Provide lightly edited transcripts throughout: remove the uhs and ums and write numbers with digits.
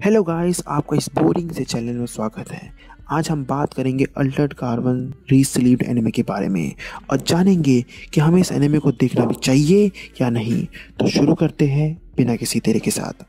Hello guys, आपका इस boring से चैनल में स्वागत है। आज हम बात करेंगे अल्टर्ड कार्बन रीस्लीव्ड एनिमे के बारे में और जानेंगे कि हमें इस एनिमे को देखना भी चाहिए या नहीं। तो शुरू करते हैं बिना किसी देरी के साथ।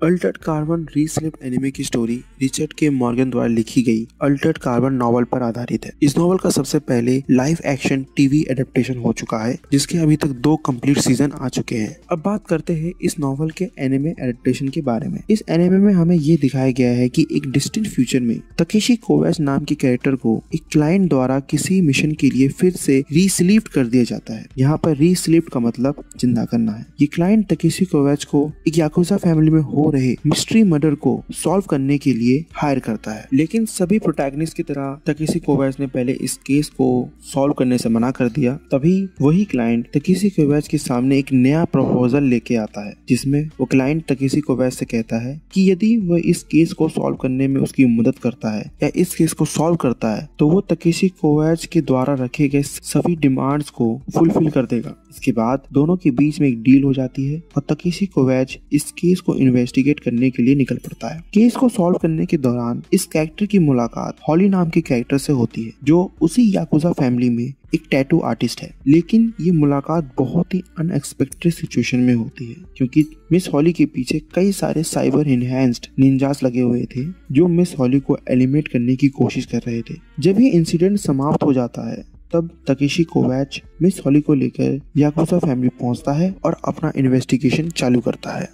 अल्टर्ड कार्बन रीस्लीव्ड एनिमे की स्टोरी रिचर्ड के मॉर्गन द्वारा लिखी गई अल्टर्ड कार्बन नॉवल पर आधारित है। इस नॉवल का सबसे पहले लाइव एक्शन टीवी एडेप्टेशन हो चुका है, जिसके अभी तक 2 कंप्लीट सीजन आ चुके हैं। अब बात करते हैं इस नॉवल के एनिमे एडेप्टेशन के बारे में। इस एनिमे में हमें ये दिखाया गया है कि एक डिस्टेंट फ्यूचर में तकेशी कोवैच नाम के कैरेक्टर को एक क्लाइंट द्वारा किसी मिशन के लिए फिर से रीस्लीव्ड कर दिया जाता है। यहाँ पर रीस्लीव्ड का मतलब जिंदा करना है। ये क्लाइंट तकेशी कोवैच को एक याकुजा फैमिली में हो रहे मिस्ट्री मर्डर को सॉल्व करने के लिए हायर करता है, लेकिन सभी प्रोटैगनिस्ट की तरह तकेशी कोवैच ने पहले इस केस को सॉल्व करने से मना कर दिया। तभी वही क्लाइंट तकेशी कोवैच के सामने एक नया प्रपोजल लेके आता है, जिसमें वो क्लाइंट तकेशी कोवैच से कहता है कि यदि वह इस केस को सॉल्व करने में उसकी मदद करता है या इस केस को सॉल्व करता है तो वो तकेशी कोवैच के द्वारा रखे गए सभी डिमांड्स को फुलफिल कर देगा। इसके बाद दोनों के बीच में एक डील हो जाती है और तकेशी कोवैच इस केस को इन्वेस्टिगेट करने के लिए निकल पड़ता है। केस को सॉल्व करने के दौरान इस कैरेक्टर की मुलाकात हॉली नाम के कैरेक्टर से होती है, जो उसी याकुजा फैमिली में एक टैटू आर्टिस्ट है। लेकिन ये मुलाकात बहुत ही अनएक्सपेक्टेड सिचुएशन में होती है, क्योंकि मिस हॉली के पीछे कई सारे साइबर एनहांस्ड निंजास लगे हुए थे जो मिस हॉली को एलिमिनेट करने की कोशिश कर रहे थे। जब ये इंसिडेंट समाप्त हो जाता है तब तकेशी कोवैच मिस हॉली को लेकर याकुजा फैमिली पहुंचता है और अपना इन्वेस्टिगेशन चालू करता है।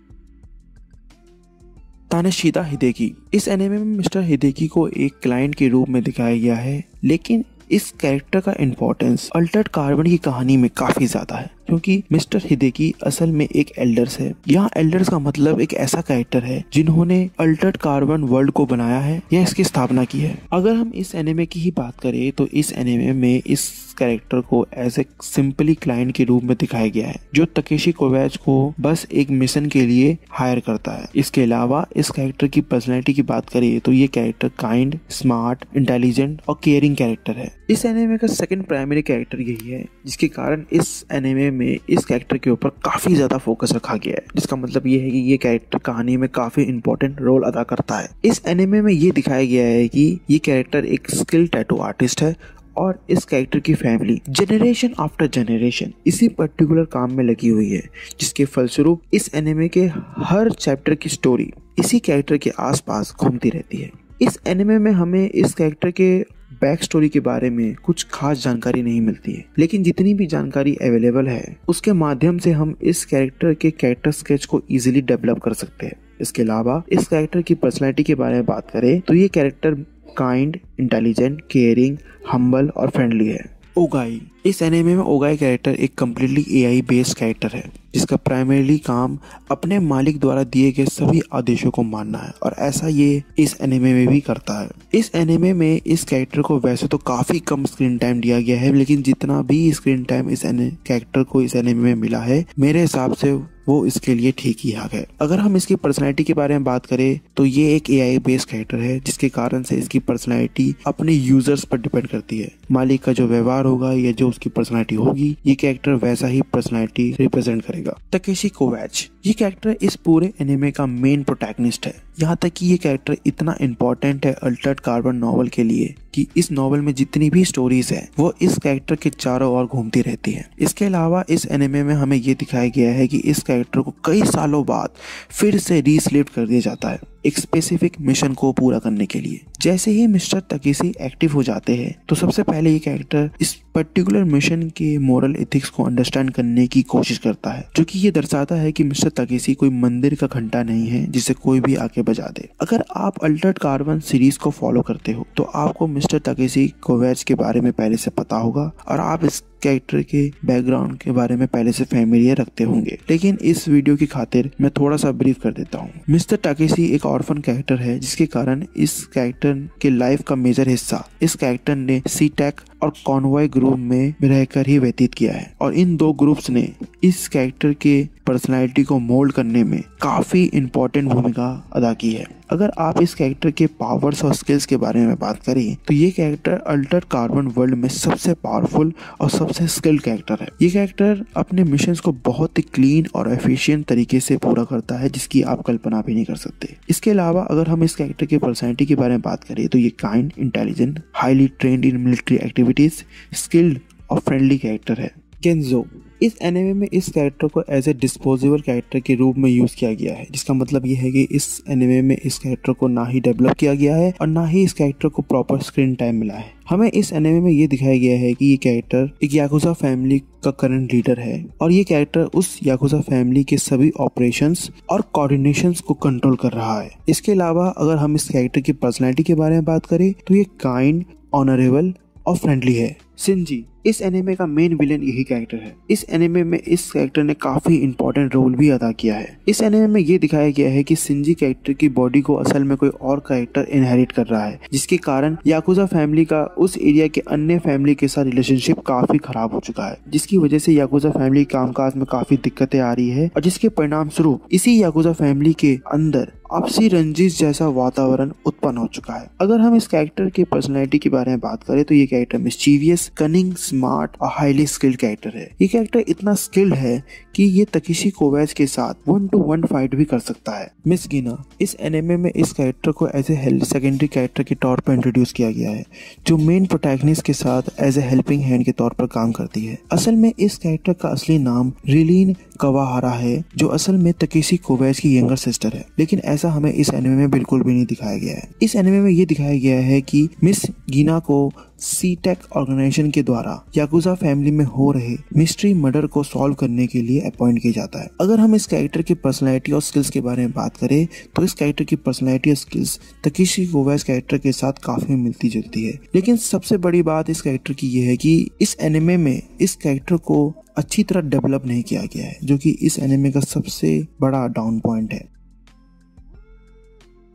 तानेशिदा हिदेकी। इस एनिमे में मिस्टर हिदेकी को एक क्लाइंट के रूप में दिखाया गया है, लेकिन इस कैरेक्टर का इम्पोर्टेंस अल्टर्ड कार्बन की कहानी में काफी ज्यादा है, क्योंकि मिस्टर हिदेकी असल में एक एल्डर्स है। यहाँ एल्डर्स का मतलब एक ऐसा कैरेक्टर है जिन्होंने अल्टर्ड कार्बन वर्ल्ड को बनाया है या इसकी स्थापना की है। अगर हम इस एनिमे की ही बात करें तो इस एनिमे में इस कैरेक्टर को एज ए सिंपली क्लाइंट के रूप में दिखाया गया है, जो तकेशी कोवैच को बस एक मिशन के लिए हायर करता है। इसके अलावा इस कैरेक्टर की पर्सनैलिटी की बात करें तो ये कैरेक्टर काइंड, स्मार्ट, इंटेलिजेंट और केयरिंग कैरेक्टर है। इस एनिमे का सेकंड प्राइमरी कैरेक्टर यही है, जिसके कारण इस एनिमे में इस कैरेक्टर के ऊपर काफी ज्यादा फोकस रखा गया है, जिसका मतलब ये है कि ये कैरेक्टर कहानी में काफी इंपॉर्टेंट रोल अदा करता है। इस एनिमे में ये दिखाया गया है कि ये कैरेक्टर एक स्किल टैटू आर्टिस्ट है और इस कैरेक्टर की फैमिली जनरेशन आफ्टर जनरेशन इसी पर्टिकुलर काम में लगी हुई है, जिसके फलस्वरूप इस एनिमे के हर चैप्टर की स्टोरी इसी कैरेक्टर के आसपास घूमती रहती है। इस एनिमे में हमें इस कैरेक्टर के बैक स्टोरी के बारे में कुछ खास जानकारी नहीं मिलती है, लेकिन जितनी भी जानकारी अवेलेबल है उसके माध्यम से हम इस कैरेक्टर के कैरेक्टर स्केच को इजीली डेवलप कर सकते हैं। इसके अलावा इस कैरेक्टर की पर्सनैलिटी के बारे में बात करें तो ये character kind, intelligent, caring, humble और फ्रेंडली है। ओगाई। इस एनिमे में ओगाई कैरेक्टर एक कम्प्लीटली एआई बेस्ड कैरेक्टर है, जिसका प्राइमरीली काम अपने मालिक द्वारा दिए गए सभी आदेशों को मानना है, और ऐसा ये इस एनिमे में भी करता है। इस एनिमे में इस कैरेक्टर को वैसे तो काफी कम स्क्रीन टाइम दिया गया है, लेकिन जितना भी स्क्रीन टाइम इस कैरेक्टर को इस एनिमे में मिला है मेरे हिसाब से वो इसके लिए ठीक ही है। अगर हम इसकी पर्सनैलिटी के बारे में बात करें तो ये एक एआई बेस्ड कैरेक्टर है, जिसके कारण से इसकी पर्सनैलिटी अपने यूजर्स पर डिपेंड करती है। मालिक का जो व्यवहार होगा या जो उसकी पर्सनैलिटी होगी, ये कैरेक्टर वैसा ही पर्सनैलिटी रिप्रेजेंट करेगा। Takeshi Kovacs. ये कैरेक्टर इस पूरे एनिमे का मेन प्रोटैगनिस्ट है। यहाँ तक कि ये कैरेक्टर इतना इम्पोर्टेंट है अल्टर्ड कार्बन नॉवल के लिए कि इस नॉवल में जितनी भी स्टोरीज है वो इस कैरेक्टर के चारों ओर घूमती रहती है। इसके अलावा इस एनिमे में हमें ये दिखाया गया है कि इस कैरेक्टर को कई सालों बाद फिर से रीस्लीव्ड कर दिया जाता है एक स्पेसिफिक मिशन को पूरा करने के लिए। जैसे ही मिस्टर तकेशी एक्टिव हो जाते हैं तो सबसे पहले ये कैरेक्टर इस पर्टिकुलर मिशन के मोरल एथिक्स को अंडरस्टैंड करने की कोशिश करता है, जो कि ये दर्शाता है कि मिस्टर तकेशी कोई मंदिर का घंटा नहीं है जिसे कोई भी आके बजा दे। अगर आप अल्टर्ड कार्बन सीरीज को फॉलो करते हो तो आपको मिस्टर तकेशी कोवैच के बारे में पहले से पता होगा और आप इस कैरेक्टर के बैकग्राउंड के बारे में पहले से फैमिलियर रखते होंगे, लेकिन इस वीडियो की खातिर मैं थोड़ा सा ब्रीफ कर देता हूँ। मिस्टर तकेशी एक ऑर्फन कैरेक्टर है, जिसके कारण इस कैरेक्टर के लाइफ का मेजर हिस्सा इस कैरेक्टर ने सीटैक और कॉन्वॉय ग्रुप में रहकर ही व्यतीत किया है, और इन 2 ग्रुप्स ने इस कैरेक्टर के पर्सनालिटी को मोल्ड करने में काफी इम्पोर्टेंट भूमिका अदा की है। अगर आप इस कैरेक्टर के पावर्स और स्किल्स के बारे में बात करें तो ये कैरेक्टर अल्टर्ड कार्बन वर्ल्ड में सबसे पावरफुल और सबसे स्किल्ड कैरेक्टर है। ये कैरेक्टर अपने मिशंस को बहुत ही क्लीन और एफिशिएंट तरीके से पूरा करता है, जिसकी आप कल्पना भी नहीं कर सकते। इसके अलावा अगर हम इस कैरेक्टर की पर्सनैलिटी के बारे में बात करें तो ये kind, intelligent, highly trend in military activities, skilled और फ्रेंडली कैरेक्टर है। केंजो, इस एनिमे में इस कैरेक्टर को एज ए डिस्पोजेबल कैरेक्टर के रूप में यूज किया गया है, जिसका मतलब ये है कि इस एनिमे में इस कैरेक्टर को ना ही डेवलप किया गया है और ना ही इस कैरेक्टर को प्रॉपर स्क्रीन टाइम मिला है। हमें इस एनिमे में ये दिखाया गया है कि ये कैरेक्टर एक याकुजा फैमिली का करंट लीडर है और ये कैरेक्टर उस याकुजा फैमिली के सभी ऑपरेशंस और कोऑर्डिनेशंस को कंट्रोल कर रहा है। इसके अलावा अगर हम इस कैरेक्टर की पर्सनैलिटी के बारे में बात करें तो ये काइंड, ऑनरेबल और फ्रेंडली है। शिनजी, इस एनिमे का मेन विलेन यही कैरेक्टर है। इस एनिमे में इस कैरेक्टर ने काफी इंपॉर्टेंट रोल भी अदा किया है। इस एनिमे में ये दिखाया गया है कि शिनजी कैरेक्टर की बॉडी को असल में कोई और कैरेक्टर इनहेरिट कर रहा है, जिसके कारण याकुजा फैमिली का उस एरिया के अन्य फैमिली के साथ रिलेशनशिप काफी खराब हो चुका है, जिसकी वजह से याकुजा फैमिली कामकाज में काफी दिक्कतें आ रही है और जिसके परिणाम स्वरूप इसी याकुजा फैमिली के अंदर आपसी रंजिश जैसा वातावरण उत्पन्न हो चुका है। अगर हम इस कैरेक्टर की पर्सनैलिटी के बारे में बात करें तो ये कैरेक्टर मिस्चीवियस, कनिंग, स्मार्ट और हाईली स्किल्ड कैरेक्टर है। ये कैरेक्टर इतना स्किल्ड है कि ये तकेशी कोवैच के साथ 1-to-1 फाइट भी कर सकता है। मिस गिना, इस एनिमे में इस कैरेक्टर को एज ए सेकेंडरी कैरेक्टर के तौर पर इंट्रोड्यूस किया गया है, जो मेन प्रोटैगनिस्ट के साथ एज ए हेल्पिंग हैंड के तौर पर काम करती है। असल में इस कैरेक्टर का असली नाम रिलीन कवाहारा है, जो असल में तकेशी कोवैच की यंगर सिस्टर है, लेकिन ऐसा हमें इस एनिमे में बिल्कुल भी नहीं दिखाया गया है। इस एनिमे में ये दिखाया गया है कि मिस गिना को सीटेक ऑर्गेनाइजेशन के द्वारा याकुजा फैमिली में हो रहे मिस्ट्री मर्डर को सॉल्व करने के लिए अपॉइंट किया जाता है। अगर हम इस कैरेक्टर की पर्सनैलिटी और स्किल्स के बारे में बात करें तो इस कैरेक्टर की पर्सनैलिटी और स्किल्स तकेशी कोवैच कैरेक्टर के साथ काफी मिलती जुलती है, लेकिन सबसे बड़ी बात इस कैरेक्टर की ये है कि इस एनिमे में इस कैरेक्टर को अच्छी तरह डेवलप नहीं किया गया है, जो कि इस एनिमे का सबसे बड़ा डाउन पॉइंट है।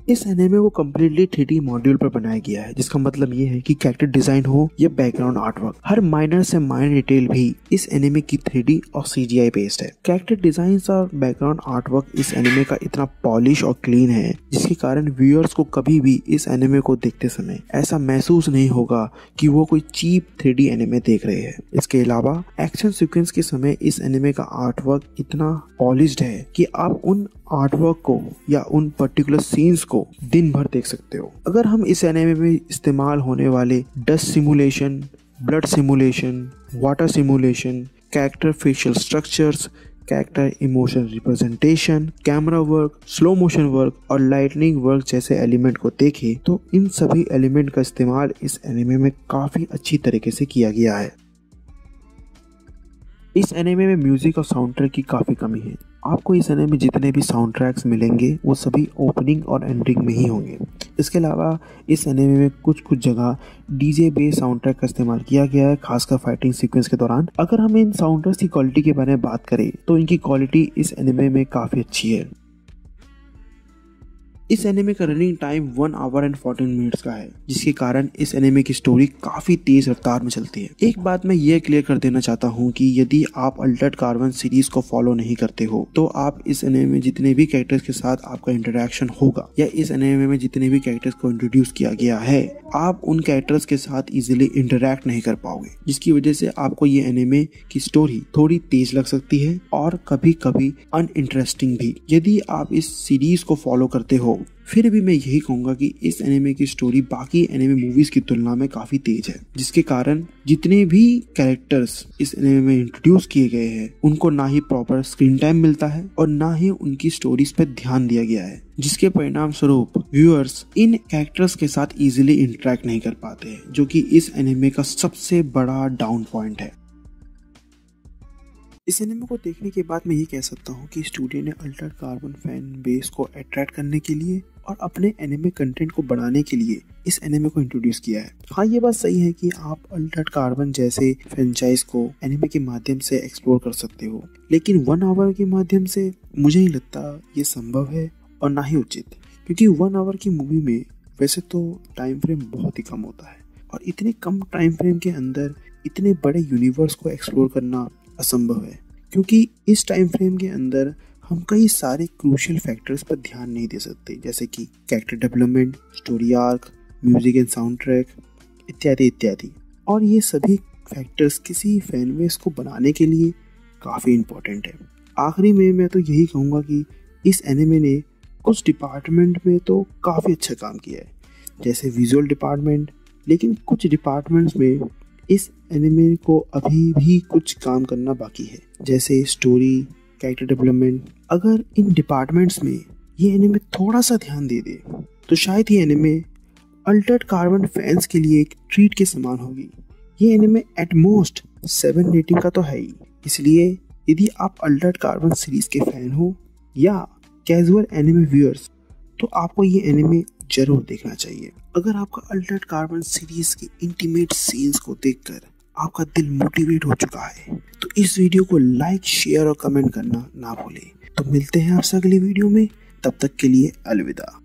इस एनिमे को कम्प्लीटली 3D मॉड्यूल पर बनाया गया है, जिसका मतलब ये है कि कैरेक्टर डिजाइन हो या बैकग्राउंड आर्टवर्क, हर माइनर से माइनर डिटेल भी इस एनिमे की 3D और CGI बेस्ड है। कैरेक्टर डिजाइन और बैकग्राउंड आर्टवर्क इस एनिमे का इतना पॉलिश और क्लीन है, जिसके कारण व्यूअर्स को कभी भी इस एनिमे को देखते समय ऐसा महसूस नहीं होगा कि वो कोई चीप 3D एनिमे देख रहे हैं। इसके अलावा एक्शन सीक्वेंस के समय इस एनिमे का आर्टवर्क इतना पॉलिश्ड है कि आप उन आर्टवर्क को या उन पर्टिकुलर सीन्स को दिन भर देख सकते हो। अगर हम इस एनिमे में इस्तेमाल होने वाले dust simulation, blood simulation, water simulation, character facial structures, character emotion representation, camera work, slow motion work और लाइटनिंग वर्क जैसे एलिमेंट को देखें तो इन सभी एलिमेंट का इस्तेमाल इस एनिमे में काफी अच्छी तरीके से किया गया है। इस एनिमे में म्यूजिक और साउंड ट्रैक की काफ़ी कमी है। आपको इस एनिमे में जितने भी साउंड ट्रैक्स मिलेंगे वो सभी ओपनिंग और एंडिंग में ही होंगे। इसके अलावा इस एनिमे में कुछ जगह डीजे बेस साउंड ट्रैक का इस्तेमाल किया गया है, खासकर फाइटिंग सीक्वेंस के दौरान। अगर हम इन साउंड ट्रैक्स की क्वालिटी के बारे में बात करें तो इनकी क्वालिटी इस एनिमे में काफ़ी अच्छी है। इस एनिमे का running time 1 our and 14 minutes का है, जिसके कारण इस एनिमे की स्टोरी काफी तेज रफ्तार में चलती है। एक बात मैं ये क्लियर कर देना चाहता हूँ कि यदि आप अल्टर्ड कार्बन सीरीज को फॉलो नहीं करते हो तो आप इस एनिमे में जितने भी कैरेक्टर्स के साथ आपका इंटरेक्शन होगा या इस एनिमे में जितने भी कैरेक्टर्स को इंट्रोड्यूस किया गया है, आप उन कैरेक्टर्स के साथ इजिली इंटरेक्ट नहीं कर पाओगे, जिसकी वजह से आपको ये एनिमे की स्टोरी थोड़ी तेज लग सकती है और कभी कभी अनइंटरेस्टिंग भी। यदि आप इस सीरीज को फॉलो करते हो फिर भी मैं यही कहूंगा कि इस एनिमे की स्टोरी बाकी एनिमे मूवीज की तुलना में काफी तेज है, जिसके कारण जितने भी कैरेक्टर्स इस एनिमे में इंट्रोड्यूस किए गए हैं उनको ना ही प्रॉपर स्क्रीन टाइम मिलता है और ना ही उनकी स्टोरीज पर ध्यान दिया गया है, जिसके परिणाम स्वरूप व्यूअर्स इन कैरेक्टर्स के साथ इजीली इंटरेक्ट नहीं कर पाते हैं, जो कि इस एनिमे का सबसे बड़ा डाउन पॉइंट है। इस एनिमे को देखने के बाद मैं ये कह सकता हूँ कि स्टूडियो ने अल्टर्ड कार्बन फैन बेस को अट्रैक्ट करने के लिए और अपने एनिमे कंटेंट को बढ़ाने के लिए इस एनिमे को इंट्रोड्यूस किया है। हाँ, ये बात सही है कि आप अल्टर्ड कार्बन जैसे फ्रेंचाइज को एनिमे के माध्यम से एक्सप्लोर कर सकते हो, लेकिन 1 आवर के माध्यम से मुझे नहीं लगता ये संभव है और ना ही उचित, क्योंकि 1 आवर की मूवी में वैसे तो टाइम फ्रेम बहुत ही कम होता है और इतने कम टाइम फ्रेम के अंदर इतने बड़े यूनिवर्स को एक्सप्लोर करना असंभव है, क्योंकि इस टाइम फ्रेम के अंदर हम कई सारे क्रूशियल फैक्टर्स पर ध्यान नहीं दे सकते, जैसे कि character development, story arc, music and sound track इत्यादि इत्यादि। और ये सभी फैक्टर्स किसी फैन बेस को बनाने के लिए काफ़ी इम्पोर्टेंट है। आखिरी में मैं तो यही कहूँगा कि इस एनिमे ने कुछ डिपार्टमेंट में तो काफ़ी अच्छा काम किया है, जैसे विजुअल डिपार्टमेंट, लेकिन कुछ डिपार्टमेंट्स में इस एनिमे को अभी भी कुछ काम करना बाकी है, जैसे स्टोरी, कैरेक्टर डेवलपमेंट। अगर इन डिपार्टमेंट्स में ये एनिमे थोड़ा सा ध्यान दे दे तो शायद ये एनिमे अल्टर्ड कार्बन फैंस के लिए एक ट्रीट के समान होगी। ये एनिमे एट मोस्ट 7 रेटिंग का तो है ही, इसलिए यदि आप अल्टर्ड कार्बन सीरीज के फैन हो या कैजुअल एनिमे व्यूअर्स, तो आपको ये एनिमे जरूर देखना चाहिए। अगर आपका अल्टर्ड कार्बन सीरीज के इंटीमेट सीन्स को देखकर आपका दिल मोटिवेट हो चुका है, तो इस वीडियो को लाइक, शेयर और कमेंट करना ना भूलें। तो मिलते हैं आपसे अगली वीडियो में, तब तक के लिए अलविदा।